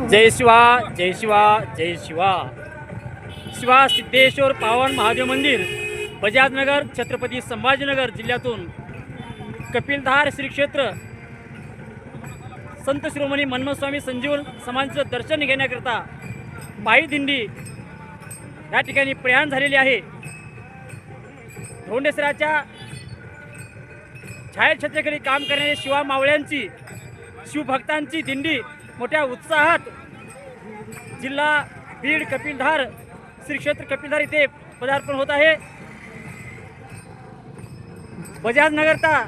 जय शिवा जय शिवा जय शिवा। शिवा सिद्धेश्वर पावन महादेव मंदिर, बजाजनगर, छत्रपती संभाजीनगर जिल्ह्यातून कपिलधार श्री क्षेत्र संत शिरोमणी मनमस्वामी संजीवन समाजाचं दर्शन घेण्याकरता पायी दिंडी या ठिकाणी प्रयाण झालेली आहे। धोंडेसराच्या छायाछत्राखाली काम करणारे शिवा मावळ्यांची, शिवभक्तांची दिंडी मोठ्या उत्साहात जिल्हा बीड कपिलधार श्री क्षेत्र कपिलधार इथे पदार्पण होत आहे। बजाजनगरचा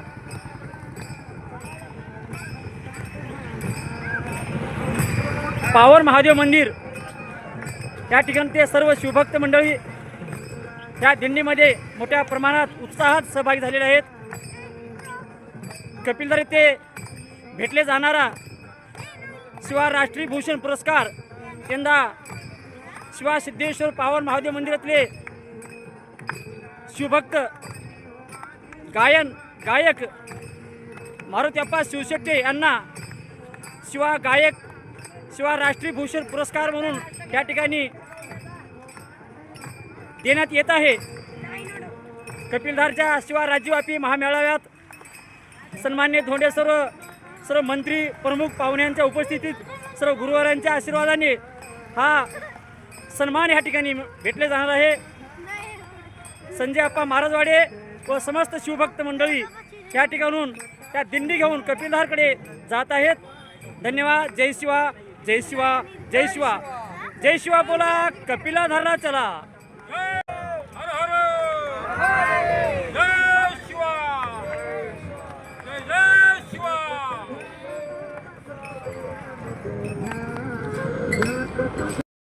पावन महादेव मंदिर या ठिकाणी ते सर्व शिवभक्त मंडळी या दिंडीमध्ये मोठ्या प्रमाणात उत्साहात सहभागी झालेले आहेत। कपिलधार येथे भेटले जाणारा शिवा राष्ट्रीय भूषण पुरस्कार यंदा शिवा सिद्धेश्वर पावन महादेव मंदिरातले शिवभक्त गायक मारुतीप्पा शिवशेट्टी यांना शिवा राष्ट्रीय भूषण पुरस्कार म्हणून या ठिकाणी देण्यात येत आहे। कपिलधारच्या शिवा राज्यव्यापी महामेळाव्यात सन्मान्य धोंडे सर्व मंत्री प्रमुख पाहुण्यांच्या उपस्थितीत सर्व गुरुवारांच्या आशीर्वादाने हा सन्मान या ठिकाणी भेटले जाणार आहे। संजय आप्पा महाराजवाडे व समस्त शिवभक्त मंडळी या ठिकाणून त्या दिंडी घेऊन कपिलधारकडे जात आहेत। धन्यवाद। जय शिवा जय शिवा जय शिवा जय शिवा बोला, कपिलधारला चला।